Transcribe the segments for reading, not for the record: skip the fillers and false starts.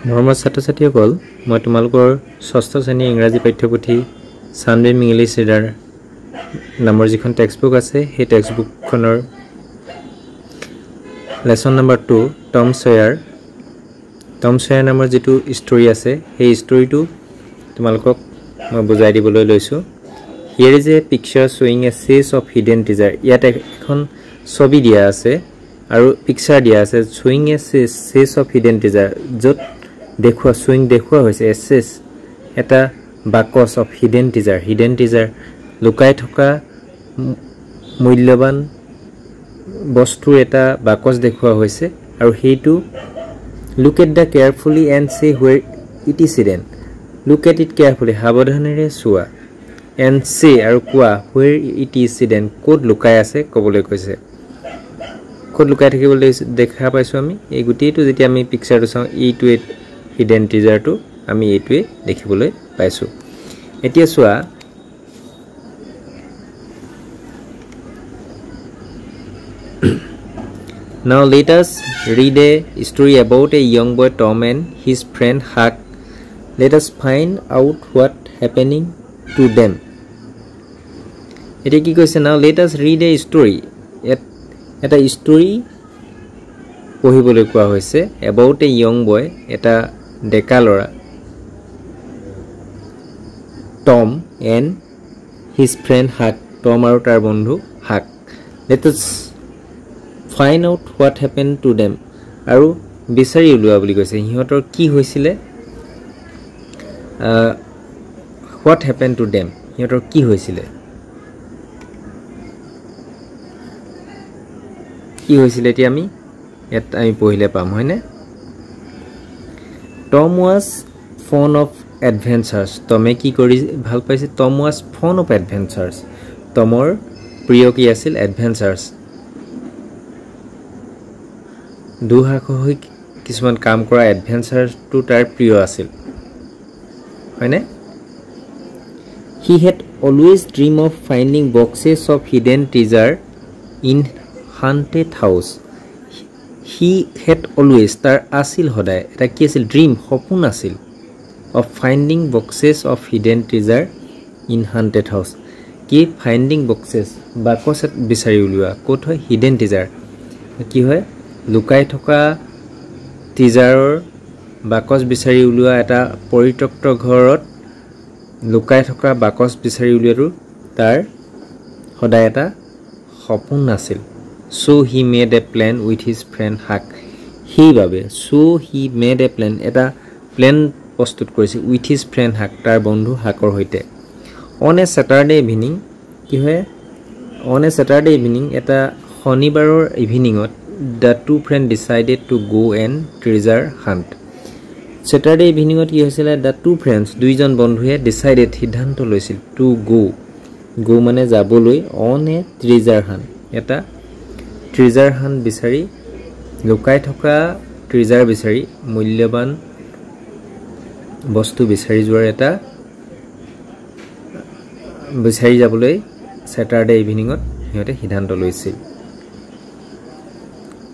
মৰমৰ ছাত্ৰ-ছাত্ৰীসকল মই তোমালোকৰ ষষ্ঠ শ্ৰেণীৰ ইংৰাজী পাঠ্যপুথি সানবিম ইংলিছ ৰিডাৰ নামৰ যিখন টেক্সটবুক আছে সেই টেক্সটবুকখনৰ লেসন নম্বৰ 2 টম সয়াৰ নামৰ যেটো ষ্টৰী আছে সেই ষ্টৰীটো তোমালোকক মই বুজাই দিবলৈ লৈছো হিয়াৰ ইজ এ পিকচাৰ শোয়িং এ চেজ অফ হিডেন টিজাৰ ইয়াতে এখন ছবি দিয়া আছে আৰু পিকচাৰ দিয়া আছে শোয়িং এ চেজ অফ হিডেন টিজাৰ যত দেখুৱা শোয়িং দেখুৱা হৈছে এসেস এটা বাকস অফ হিডেন টিজাৰ লুকাই থকা মূল্যবান বস্তু এটা বাকস দেখুৱা হৈছে আৰু হেইটো look at the carefully and say where it is hidden look at it carefully সাৱধানেৰে চোৱা and say আৰু কোৱা where it is hidden ক'ত লুকাই আছে কবলৈ কৈছে ক'ত লুকাই থাকিবলৈ দেখা পাইছো আমি এই গুটিটো যেতিয়া আমি পিকচাৰটো চাওঁ এইটো হিডেন টিজাৰটো আমি এইটোৱে দেখিবলৈ পাইছো এতিয়া চোৱা Now let us read a story about a young boy Tom and his friend Huck. Let us find out what happening to them. Ete ki koise now let us read a story. Eta story pohibole koa hoise about a young boy eta deka lora Tom and his friend Huck. Tom aru tar bondhu Huck. Let us find out what happened to them aru bisari ulua boli koise hihotor ki hoisile what happened to them hihotor ki hoisile ti ami pohile pam hoine Tom was fond of adventures tome ki kori bhal paise Tom was fond of adventures tomor priyo ki asil adventures দুহাকহিক কিছুমান কাম কৰা adventure two তাৰ প্ৰিয় আছিল হয়নে He had always dreamed of finding boxes of hidden treasure in haunted house He had always তাৰ আছিল হদায় এটা কি আছিল ড্ৰিম সপোন আছিল of finding boxes of hidden treasure in haunted house কি finding boxes বাকচ বিচাৰি উলিওৱা ক'ত হয় hidden treasure কি হয় লুকাই থকা টিজাৰৰ বাকচ বিচাৰি উলিওৱা এটা পৰিত্যক্ত ঘৰত লুকাই থকা বাকচ বিচাৰি উলিওৱাটো তাৰ সদায় এটা সপোন আছিল so he made a plan with his friend Huck সেইবাবে so he made a plan এটা প্ল্যান প্ৰস্তুত কৰিছিল with his friend Huck তাৰ বন্ধু হাকৰ হৈতে on a Saturday evening কি হয় on a Saturday evening এটা শনিবাৰৰ ইভিনিংত The two friends decided to go and treasure hunt. Saturday evening ot ki hoisile the two friends duijon bondhuye decided siddhanto loisil to go mane jaboloi on a treasure hunt. Eta treasure hunt bisari lukai thoka treasure bisari mulyaban bostu bisari joar eta bisari jaboloi Saturday evening ot hiyote siddhanto loisil.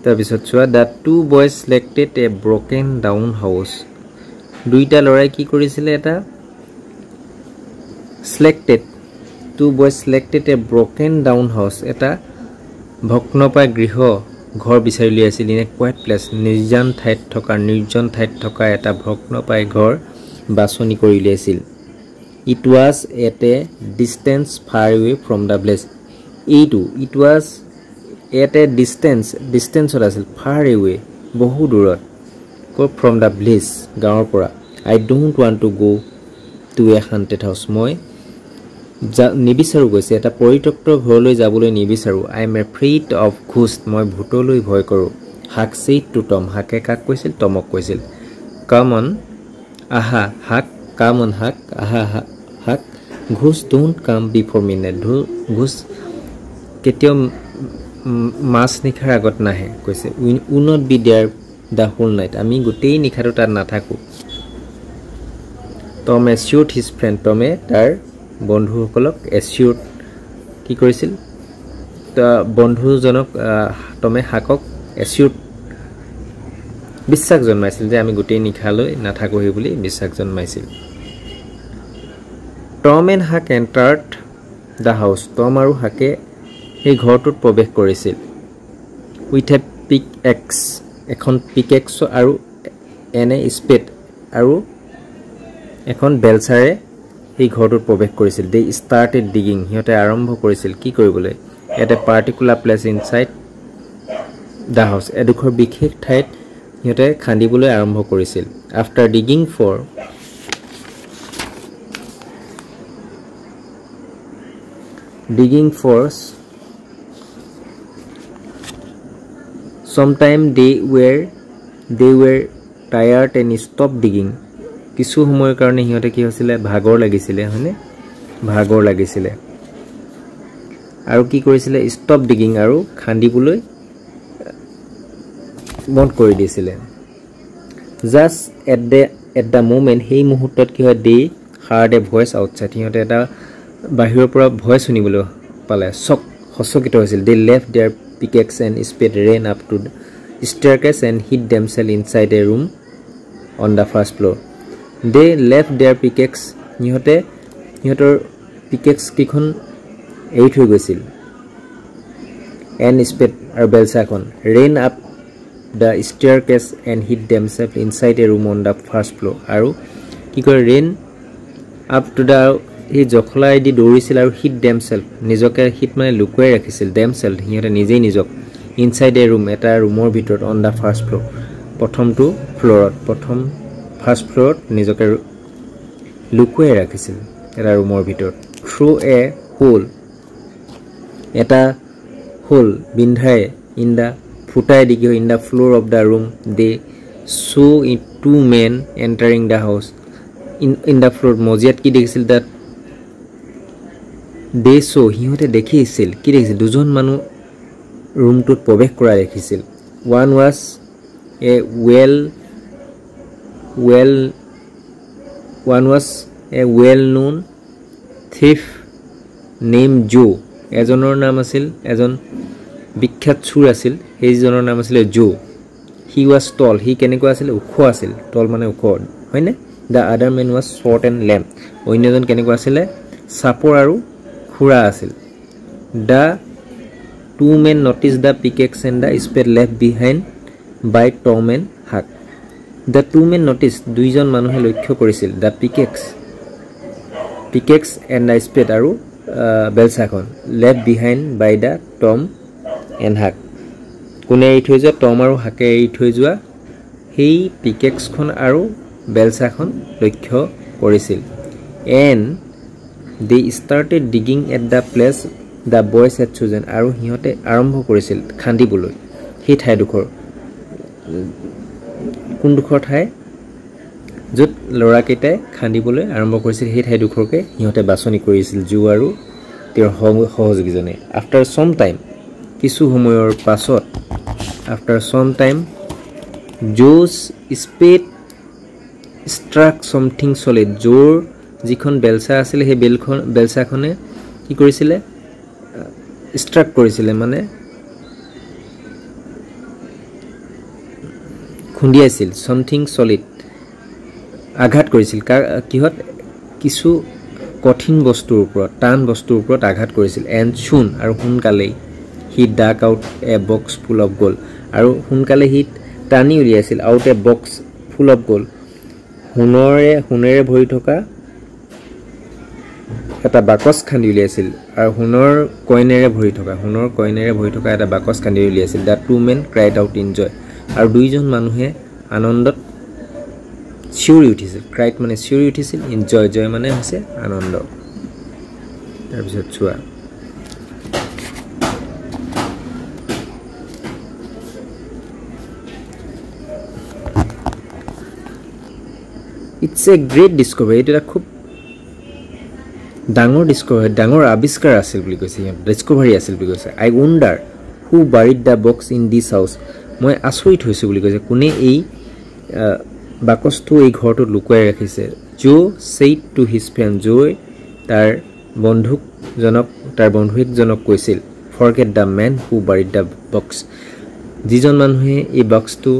তাৰপিছত চোৱা the two boys selected a broken down house দুইটা লৰাই কি কৰিছিল এটা two boys selected a broken down house এটা ভগ্নপ্ৰায় গৃহ ঘৰ বিচাৰি লৈ আছিল ইন এ কুৱাইট প্লেচ নিৰ্জন ঠাইত থকা এটা ভগ্নপ্ৰায় ঘৰ বাছনি কৰি লৈছিল it was at a distance far away from the place it was at a distance ot asil far away বহু দূৰত from the place গাঁৱৰ পৰা I don't want to go to a haunted house মই নিবিচাৰো গৈছে এটা পৰিত্যক্ত ঘৰলৈ যাবলৈ নিবিচাৰো I am afraid of ghosts মই ভূতলৈ ভয় কৰো Huck said to Tom হাকে কাক কৈছিল টমক কৈছিল come on aha Huck come on Huck aha Huck ghosts don't come before midnight ghosts কেতিয়াও মাছ নিখাৰ আগত নাহে কৈছে will not be there the whole night আমি গোটেই নিখাটো তাত নাথাকো Tom assured his friend Tom তাৰ বন্ধুসকলক assured কি কৰিছিল তা বন্ধুজনক Tom হাকক assured বিশ্বাস জন্মাইছিল যে আমি গোটেই নিখালৈ নাথাকোহি বুলি বিশ্বাস জন্মাইছিল টম এণ্ড হাক এণ্টাৰ্ড দ্য হাউচ টম আৰু হাকে সেই ঘৰটোত প্ৰৱেশ কৰিছিল উইথ এ পিক এক্স এখন পিক এক্স আৰু এনে স্পেড আৰু এখন বেলচাৰে সেই ঘৰটোত প্ৰৱেশ কৰিছিল দে ষ্টাৰ্টেড ডিগিং সিহঁতে আৰম্ভ কৰিছিল কি কৰিবলৈ at a particular place inside the house এডোখৰ বিশেষ ঠাইত সিহঁতে খান্দিবলৈ আৰম্ভ কৰিছিল after digging for sometime they were tired and stopped digging কিছু সময়ৰ কাৰণে সিহঁতে কি হৈছিলে ভাগৰ লাগিছিলে হয়নে ভাগৰ লাগিছিলে আৰু কি কৰিছিলে ষ্টপ ডিগিং আৰু খান্দিবলৈ বন্ধ কৰি দিছিলে জাস্ট এট দ্য মোমেন্ট সেই মুহূৰ্তত কি হয় they heard a voice outside সিহঁতে এটা বাহিৰৰ পৰা ভয়েস শুনিবলৈ পালে হচকিত হৈছিল they left there pickaxe and spade ran up to the staircase and hid themselves inside a room on the first floor they left their pickaxe সিহঁতৰ pickaxe কিখন এৰি থৈ গৈছিল and spade আৰু বেলচাখন ran up the staircase and hid themselves inside a room on the first floor আৰু কি কৰে ran up to the হি জখলাই দি দৌৰিছিল আৰু hit themselves নিজকে হিট মানে লুকুৱাই ৰাখিছিল themselves সিহঁতে নিজেই নিজক ইনসাইড এ ৰুম এটা ৰুমৰ ভিতৰত অন দা ফাৰ্ষ্ট ফ্লোৰ প্ৰথমটো ফাৰ্ষ্ট ফ্লোৰত নিজকে লুকুৱাই ৰাখিছিল এটা ৰুমৰ ভিতৰত থ্ৰু এ হোল এটা হোল বিন্ধাই ইন দা ফুটাই দি in the floor of the room they saw in two men entering the house in the floor মজিয়াত কি দেখিছিল that they saw সিহঁতে দেখিছিল কি দেখিছিল দুজন মানুহ ৰুমটোত প্ৰৱেশ কৰা দেখিছিল one was a well known thief named Joe এজনৰ নাম আছিল এজন বিখ্যাত চুৰ আছিল সেইজনৰ নাম আছিল Joe he was tall he কেনেকুৱা আছিল ওখ আছিল tall মানে ওখ হয়নে the other man was short and lame অন্যজন কেনেকুৱা আছিল চাপৰ আৰু খুৰা আছিল the two men noticed the pickaxe and the spade left behind by Tom and Huck the two men noticed দুইজন মানুহে লক্ষ্য কৰিছিল the pickaxe and the spade আৰু বেলচাখন left behind by the Tom and Huck কোনে এৰি থৈ যোৱা টম আৰু হাকে এৰি থৈ যোৱা সেই পিকেক্সখন আৰু বেলচাখন লক্ষ্য কৰিছিল and they started digging at the place the boys had chosen আৰু হিহঁতে আৰম্ভ কৰিছিল খান্দিবলৈ সেই ঠাইডোখৰ কোনডোখৰ ঠাই য'ত লৰাকেইটাই খান্দিবলৈ আৰম্ভ কৰিছিল সেই ঠাইডোখৰকে হিহঁতে বাছনি কৰিছিল জু আৰু তেওঁৰ সহযোগীজনে আফটাৰ সম টাইম কিছু সময়ৰ পাছত after some time Joe's spade struck something solid জোৰ যিখন বেলচা আছিল সেই বেলচাখনে কি কৰিছিলে স্ট্ৰাক কৰিছিলে মানে খুন্দিয়াইছিল something solid আঘাত কৰিছিল কিহত কিছু কঠিন বস্তুৰ ওপৰত টান বস্তুৰ ওপৰত আঘাত কৰিছিল and soon আৰু সোনকালেই he dug out a box full of gold আৰু সোনকালে হি টানি উলিয়াইছিল out a box full of gold হুনেৰে ভৰি থকা এটা বাকচ খান্দি উলিয়াইছিল আৰু হুনৰ কইনেৰে ভৰি থকা এটা বাকচ খান্দি উলিয়াইছিল the two men cried out in joy আৰু দুইজন মানুহে আনন্দত চিঞৰি উঠিছিল ক্ৰাইড মানে চিঞৰি উঠিছিল ইন জয় মানে হৈছে আনন্দ তাৰপিছত চোৱা It's a great discovery. It is a খুব ডাঙৰ discovery, ডাঙৰ আৱিষ্কাৰ আছিল বুলি কৈছে discovery আছিল বুলি কৈছে I wonder who buried the box in this house. মই আচৰিত হৈছো বুলি কৈছে কোনে এই বাকচটো এই ঘৰটোত লুকুৱাই ৰাখিছে জো said to his friend জয় তাৰ বন্ধুজনক কৈছিল forget the man who buried the box যিজন মানুহে এই বক্সটো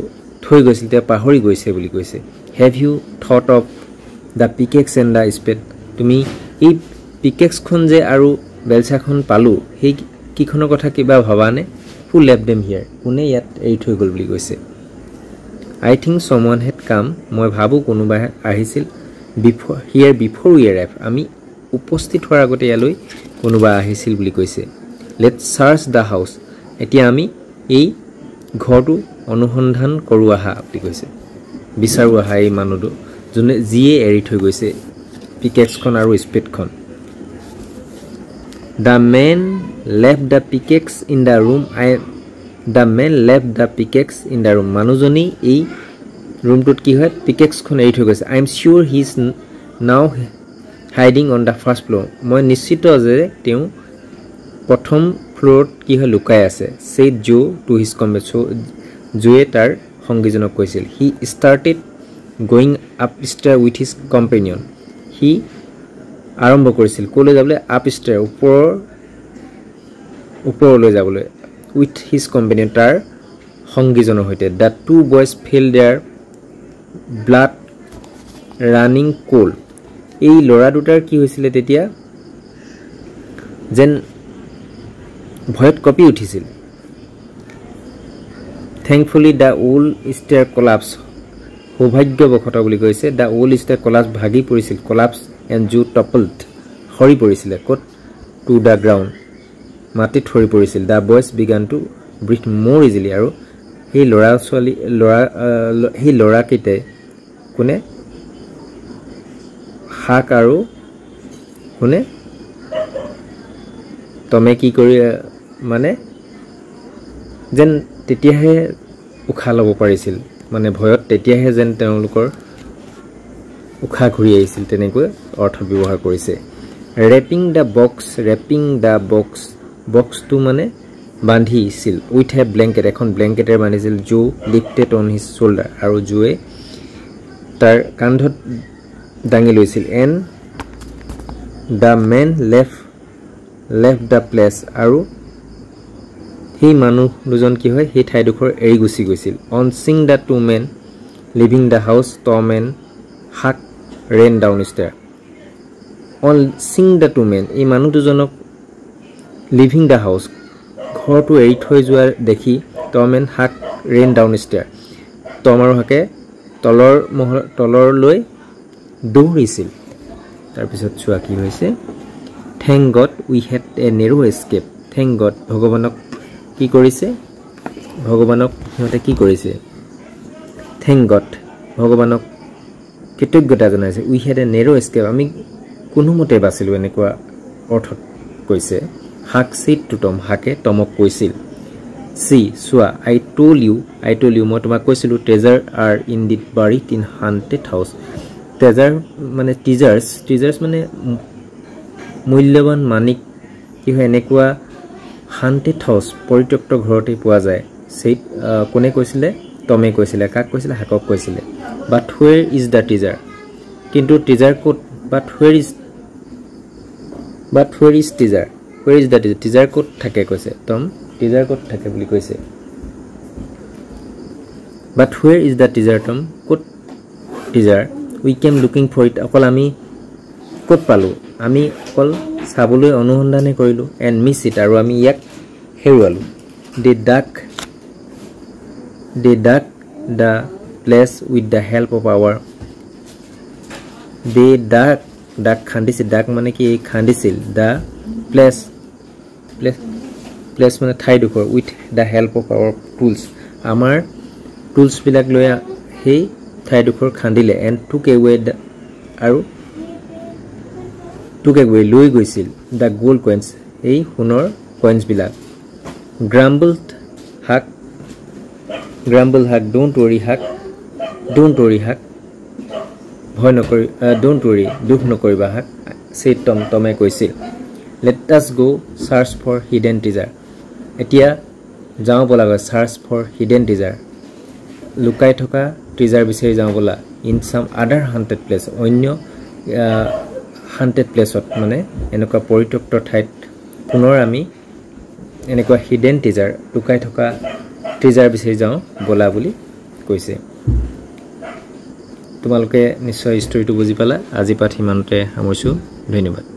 থৈ গৈছিল তে পাহৰি গৈছে বুলি কৈছে have you thought of the pickaxe and the spade তুমি এই পিকেক্সখন যে আৰু বেলচাখন পালোঁ সেই কিখনৰ কথা কিবা ভাবানে হু লেফ্ট দেম হিয়াৰ কোনে ইয়াত এৰি থৈ গ'ল বুলি কৈছে আই থিংক সমৱান হেড কাম মই ভাবোঁ কোনোবা আহিছিল বিফৰ উই এৰাইভ আমি উপস্থিত হোৱাৰ আগতে ইয়ালৈ কোনোবা আহিছিল বুলি কৈছে লেটছ চাৰ্চ দ্য হাউচ এতিয়া আমি এই ঘৰটো অনুসন্ধান কৰোঁ আহা বুলি কৈছে বিচাৰোঁ আহা এই মানুহটো যোনে যিয়ে এৰি থৈ গৈছে পিকেক্সখন আৰু স্পেডখন the men left the pickaxe in the room the men left the pickaxe in the room মানুহজনী এই ৰুমটোত কি হয় পিকেক্সখন এৰি থৈ গৈছে I am sure he is now hiding on the first floor মই নিশ্চিত যে তেওঁ প্ৰথম ফ্ল'ৰত কি হয় লুকাই আছে said Joe to his companion Joe তাৰ সংগীজনক কৈছিল he started going up stair with his companion সি আৰম্ভ কৰিছিল ক'লৈ যাবলৈ আপ ষ্টেয়াৰ ওপৰলৈ যাবলৈ উইথ হিজ কম্পেনিয়ন তাৰ সংগীজনৰ সৈতে the two boys feel their blood running cold এই ল'ৰা দুটাৰ কি হৈছিলে তেতিয়া যেন ভয়ত কঁপি উঠিছিল থেংকফুলি দ্য ওল্ড ষ্টেয়াৰ কলাপছ সৌভাগ্যবশতঃ বুলি কৈছে দ্য ওল্ড ষ্টেয়াৰ কলাপছ ভাগি পৰিছিল কলাপছ এণ্ড জু টপল্ড সৰি পৰিছিলে ক'ত টু দ্য গ্ৰাউণ্ড মাটিত সৰি পৰিছিল the boys began to breath মোৰ ইজিলি আৰু সেই ল'ৰাকেইটাই কোনে শাক আৰু কোনে তমে কি কৰি মানে যেন তেতিয়াহে উশাহ ল'ব পাৰিছিল মানে ভয়ত তেতিয়াহে যেন তেওঁলোকৰ উশাহ ঘূৰি আহিছিল তেনেকৈ অৰ্থ ব্যৱহাৰ কৰিছে ৰেপিং দ্য বক্সটো মানে বান্ধিছিল উইথ এ ব্লেংকেট এখন ব্লেংকেটেৰে বান্ধিছিল Joe lifted on his shoulder আৰু জোৱে তাৰ কান্ধত দাঙি লৈছিল and the men left the place আৰু সেই মানুহ দুজন কি হয় সেই ঠাইডোখৰ এৰি গুচি গৈছিল on seeing the two men leaving the house Tom and Huck ran down stair on seeing the two men এই মানুহ দুজনক লিভিং দ্য হাউচ ঘৰটো এৰি থৈ যোৱা দেখি টম and Huck ran down stair টম আৰু হাকে তলৰলৈ দৌৰিছিল তাৰপিছত চোৱা কি হৈছে থেংক গড উই হেড এ নেৰো এস্কেপ থেংক গড ভগৱানক কি কৰিছে ভগৱানক সিহঁতে কি কৰিছে থেংক গড ভগৱানক কৃতজ্ঞতা জনাইছে উই হেড এ নেৰো এস্কেপ আমি কোনোমতে বাচিলোঁ এনেকুৱা অৰ্থত কৈছে হাক চিট টু টম হাকে টমক কৈছিল চি চোৱা আই ট'ল ইউ মই তোমাক কৈছিলোঁ treasure are indeed buried in haunted house treasure মানে টিজাৰ্ছ মানে মূল্যৱান মানিক কি হয় এনেকুৱা হাণ্টেড হাউচ পৰিত্যক্ত ঘৰতেই পোৱা যায় সেই কোনে কৈছিলে টমে কৈছিলে কাক কৈছিলে হাকক কৈছিলে but where is the treasure কিন্তু টিজাৰ ক'ত but where is treasure where is the treasure treasure ক'ত থাকে কৈছে টম টিজাৰ ক'ত থাকে বুলি কৈছে but where is the treasure Tom ক'ত treasure we came looking for it অকল আমি ক'ত পালোঁ আমি অকল চাবলৈ অনুসন্ধানহে কৰিলোঁ এণ্ড মিছ ইট আৰু আমি ইয়াক হেৰুৱালোঁ they dug the place with the help of our they dug খান্দিছিল ডাক মানে কি খান্দিছিল দ্য প্লেচ মানে ঠাইডোখৰ with the help of our tools আমাৰ টুলছবিলাক লৈ সেই ঠাইডোখৰ খান্দিলে এণ্ড টুক এৱে লৈ গৈছিল দ্য গোল্ড কইনছ এই সোণৰ কইনছবিলাক গ্ৰাম্বল হাক ডোণ্ট ৱৰি হাক ভয় নকৰি ডোণ্ট ৱৰি দুখ নকৰিবা হাক সেই টমে কৈছিল let us go church for hidden treasure এতিয়া যাওঁ ব'লা গৈ চাৰ্চ ফৰ হিডেন টিজাৰ লুকাই থকা টিজাৰ বিচাৰি যাওঁ ব'লা ইন চাম আদাৰ হাণ্টেড প্লেচ অন্য হাণ্টেড প্লেচত মানে এনেকুৱা পৰিত্যক্ত ঠাইত পুনৰ আমি এনেকুৱা হিডেন টিজাৰ লুকাই থকা টিজাৰ বিচাৰি যাওঁ ব'লা বুলি কৈছে তোমালোকে নিশ্চয় ষ্টৰিটো বুজি পালা আজি পাঠ ইমানতে সামৰিছো ধন্যবাদ